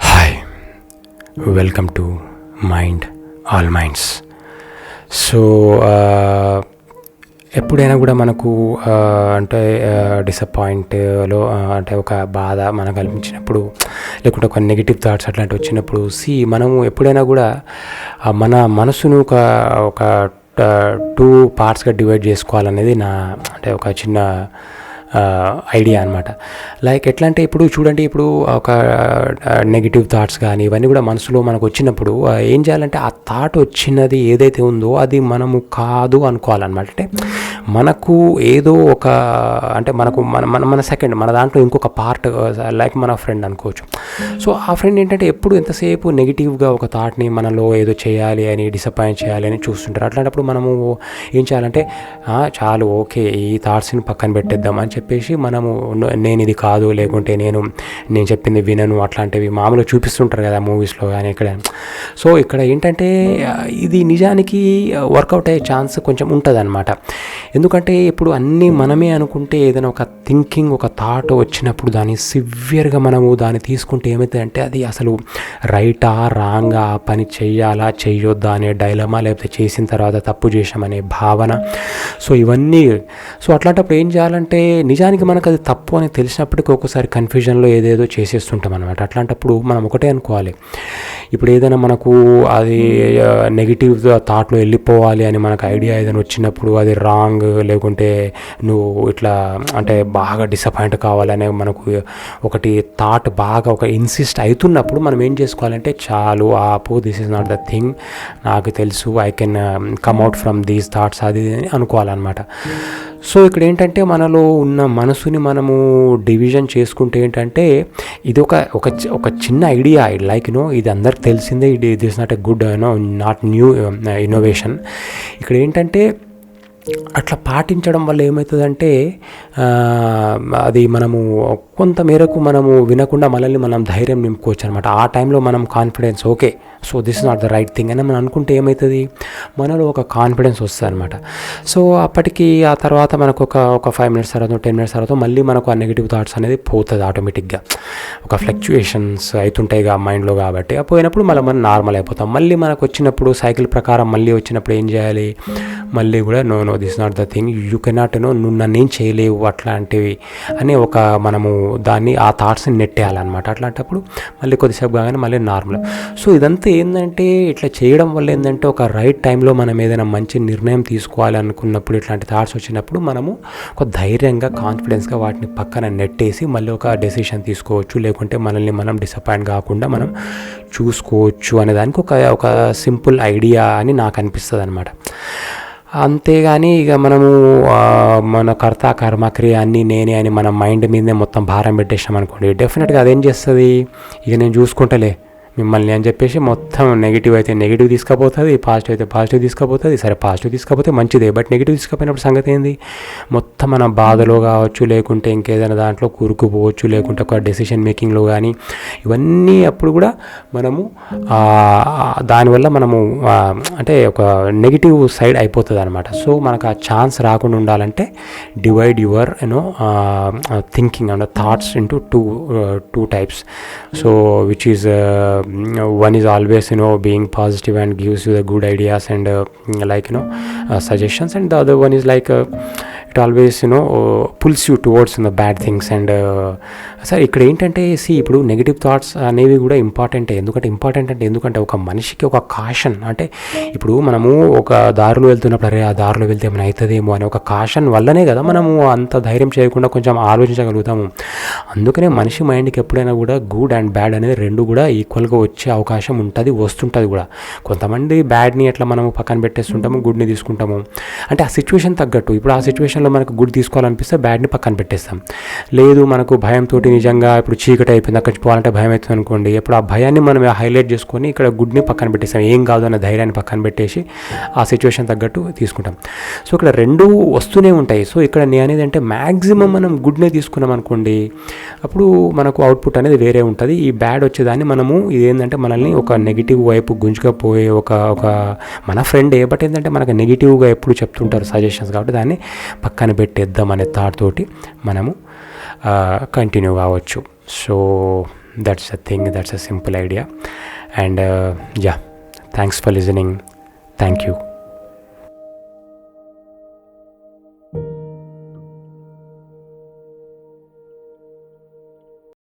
Hi, welcome to mind all minds. So ఎప్పుడైనా కూడా మనకు అంటే డిసప్పాయింట్లో అంటే ఒక బాధ మనకు అనిపించినప్పుడు, లేకుంటే ఒక నెగిటివ్ థాట్స్ అట్లాంటివి వచ్చినప్పుడు మనము ఎప్పుడైనా కూడా మన మనసును ఒక 2 పార్ట్స్గా డివైడ్ చేసుకోవాలనేది అంటే ఒక చిన్న ఐడియా అనమాట. లైక్ ఎట్లా అంటే ఇప్పుడు చూడండి, ఇప్పుడు ఒక నెగిటివ్ థాట్స్ కానీ ఇవన్నీ కూడా మనసులో మనకు వచ్చినప్పుడు ఏం చేయాలంటే ఆ థాట్ వచ్చినది ఏదైతే ఉందో అది మనము కాదు అనుకోవాలన్నమాట. అంటే మనకు ఏదో ఒక అంటే మనకు మన సెకండ్ మన దాంట్లో ఇంకొక పార్ట్, లైక్ మన ఫ్రెండ్ అనుకోవచ్చు. సో ఆ ఫ్రెండ్ ఏంటంటే ఎప్పుడు ఎంతసేపు నెగిటివ్గా ఒక థాట్ని మనలో ఏదో చేయాలి అని, డిసప్పాయింట్ చేయాలి అని చూస్తుంటారు. అట్లాంటప్పుడు మనము ఏం చేయాలంటే చాలు, ఓకే, ఈ థాట్స్ని పక్కన పెట్టేద్దాం అని చెప్పేసి మనము నేను ఇది కాదు, లేకుంటే నేను చెప్పింది వినను, అట్లాంటివి మామూలుగా చూపిస్తుంటారు కదా మూవీస్లో కానీ ఇక్కడ. సో ఇక్కడ ఏంటంటే ఇది నిజానికి వర్కౌట్ అయ్యే ఛాన్స్ కొంచెం ఉంటుంది అనమాట. ఎందుకంటే ఇప్పుడు అన్నీ మనమే అనుకుంటే ఏదైనా ఒక థింకింగ్, ఒక థాట్ వచ్చినప్పుడు దాన్ని సివియర్గా మనము దాన్ని తీసుకుంటే ఏమవుతుందంటే అది అసలు రైటా రాంగా, పని చెయ్యాలా చెయ్యొద్దా అనే డైలమా, లేకపోతే చేసిన తర్వాత తప్పు చేసామనే భావన. సో ఇవన్నీ అట్లాంటప్పుడు ఏం చేయాలంటే నిజానికి మనకు అది తప్పు అని తెలిసినప్పటికీ ఒక్కోసారి కన్ఫ్యూజన్లో ఏదేదో చేసేస్తుంటాం అనమాట. అట్లాంటప్పుడు మనం ఒకటే అనుకోవాలి, ఇప్పుడు ఏదైనా మనకు అది నెగిటివ్ థాట్లో వెళ్ళిపోవాలి అని మనకు ఐడియా ఏదైనా వచ్చినప్పుడు అది రాంగ్, లేకుంటే నువ్వు ఇట్లా అంటే బాగా డిసప్పాయింట్ కావాలనే మనకు ఒకటి థాట్ బాగా ఒక ఇన్సిస్ట్ అవుతున్నప్పుడు మనం ఏం చేసుకోవాలంటే చాలు ఆపు, this is not the thing, నాకు తెలుసు, I can come out from these thoughts అది అని అనుకోవాలన్నమాట. సో ఇక్కడ ఏంటంటే మనలో ఉన్న మనసుని మనము డివిజన్ చేసుకుంటే ఏంటంటే ఇది ఒక చిన్న ఐడియా, లైక్ ఇది అందరికి తెలిసిందే, ఇది is not a good not new innovation. ఇక్కడ ఏంటంటే అట్లా పాటించడం వల్ల ఏమవుతుందంటే అది మనము కొంత మేరకు మనము వినకుండా మనల్ని మనం ధైర్యం నింపుకోవచ్చు అనమాట. ఆ టైంలో మనం confidence, okay, so this is not the right thing అని మనం అనుకుంటే ఏమవుతుంది, మనలో ఒక కాన్ఫిడెన్స్ వస్తుంది అనమాట. సో అప్పటికి ఆ తర్వాత మనకు ఒక 5 minutes తర్వాత 10 minutes తర్వాత మళ్ళీ మనకు ఆ నెగిటివ్ థాట్స్ అనేది పోతుంది ఆటోమేటిక్గా. ఒక ఫ్లక్చుయేషన్స్ అవుతుంటాయి మైండ్లో, కాబట్టి పోయినప్పుడు మనం నార్మల్ అయిపోతాం. మళ్ళీ మనకు వచ్చినప్పుడు సైకిల్ ప్రకారం మళ్ళీ వచ్చినప్పుడు ఏం చేయాలి, మళ్ళీ కూడా no this not the thing, you cannot నువ్వు నన్నేం చేయలేవు అట్లాంటివి అని మనము దాన్ని ఆ థాట్స్ని నెట్టేయాలన్నమాట. అట్లాంటప్పుడు మళ్ళీ కొద్దిసేపు కాగానే మళ్ళీ నార్మల్. సో ఇదంతా ఏంటంటే ఇట్లా చేయడం వల్ల ఏంటంటే ఒక రైట్ టైంలో మనం ఏదైనా మంచి నిర్ణయం తీసుకోవాలి అనుకున్నప్పుడు, ఇట్లాంటి థాట్స్ వచ్చినప్పుడు మనము ఒక ధైర్యంగా, కాన్ఫిడెన్స్గా వాటిని పక్కన నెట్టేసి మళ్ళీ ఒక డెసిషన్ తీసుకోవచ్చు, లేకుంటే మనల్ని మనం డిసప్పాయింట్ కాకుండా మనం చూసుకోవచ్చు అనే దానికి ఒక సింపుల్ ఐడియా అని నాకు అనిపిస్తుంది అనమాట. అంతేగాని ఇక మనము మన కర్త కర్మ క్రియ అన్నీ నేనే అని మన మైండ్ మీదనే మొత్తం భారం పెట్టేసాం అనుకోండి, డెఫినెట్గా అదేం చేస్తుంది, ఇక నేను చూసుకుంటలే మిమ్మల్ని అని చెప్పేసి మొత్తం నెగిటివ్ అయితే నెగిటివ్ తీసుకుపోతుంది, పాజిటివ్ అయితే పాజిటివ్ తీసుకుపోతుంది. సరే పాజిటివ్ తీసుకపోతే మంచిదే, బట్ నెగిటివ్ తీసుకుపోయినప్పుడు సంగతి ఏంది, మొత్తం మన బాధలో కావచ్చు, లేకుంటే ఇంకేదైనా దాంట్లో కూరుకుపోవచ్చు, లేకుంటే ఒక డెసిషన్ మేకింగ్లో కానీ ఇవన్నీ అప్పుడు కూడా మనము దానివల్ల మనము అంటే ఒక నెగిటివ్ సైడ్ అయిపోతుంది అనమాట. సో మనకు ఆ ఛాన్స్ రాకుండా ఉండాలంటే divide your thinking and thoughts into two types. So which is one is always being positive and gives you the good ideas and like suggestions, and the other one is like it always pulls you towards the bad things. And sir ఇక్కడ ఏంటంటే ఇప్పుడు negative thoughts అనేవి కూడా important ఎందుకంటే ఒక మనిషికి ఒక caution, అంటే ఇప్పుడు మనము ఒక దారిలో వెళ్తున్నప్పుడు అరే ఆ దారిలో వెళ్తే ఏమైనా అవుతుందేమో అనే ఒక కాషన్ వల్లనే కదా మనము అంత ధైర్యం చేయకుండా కొంచెం ఆలోచించగలుగుతాము. అందుకనే మనిషి మైండ్కి ఎప్పుడైనా కూడా గుడ్ అండ్ బ్యాడ్ అనేది రెండు కూడా ఈక్వల్గా వచ్చే అవకాశం ఉంటుంది, వస్తుంటుంది కూడా. కొంతమంది బ్యాడ్ని ఎట్లా మనము పక్కన పెట్టేస్తుంటాము, గుడ్ని తీసుకుంటాము. అంటే ఆ సిచ్యువేషన్ తగ్గట్టు, ఇప్పుడు ఆ సిచ్యువేషన్లో మనకు గుడ్ తీసుకోవాలనిపిస్తే బ్యాడ్ని పక్కన పెట్టేస్తాం. లేదు మనకు భయంతో నిజంగా ఇప్పుడు చీకటి అయిపోయింది, అక్కడికి పోవాలంటే భయం అవుతుంది అనుకోండి, ఇప్పుడు ఆ భయాన్ని మనం హైలైట్ చేసుకొని ఇక్కడ గుడ్ని పక్కన పెట్టేస్తాం, ఏం కాదు అన్న ధైర్యాన్ని పక్కన పెట్టేసి ఆ సిచ్యువేషన్ తగ్గట్టు తీసుకుంటాం. సో ఇక్కడ రెండు వస్తూనే ఉంటాయి. సో ఇక్కడ నేను అనేది అంటే మ్యాక్సిమం మనం గుడ్నే తీసుకున్నాం అనుకోండి, అప్పుడు మనకు అవుట్పుట్ అనేది వేరే ఉంటుంది. ఈ బ్యాడ్ వచ్చేదాన్ని మనము ఇదేంటంటే మనల్ని ఒక నెగిటివ్ వైపు గుంజుకపోయే ఒక మన ఫ్రెండే, బట్ ఏంటంటే మనకు నెగిటివ్గా ఎప్పుడు చెప్తుంటారు సజెషన్స్, కాబట్టి దాన్ని పక్కన కనిపెట్టేద్దాం అనే థాట్ తోటి మనము కంటిన్యూ కావచ్చు. So that's a thing, that's a simple idea. And thanks for listening. Thank you.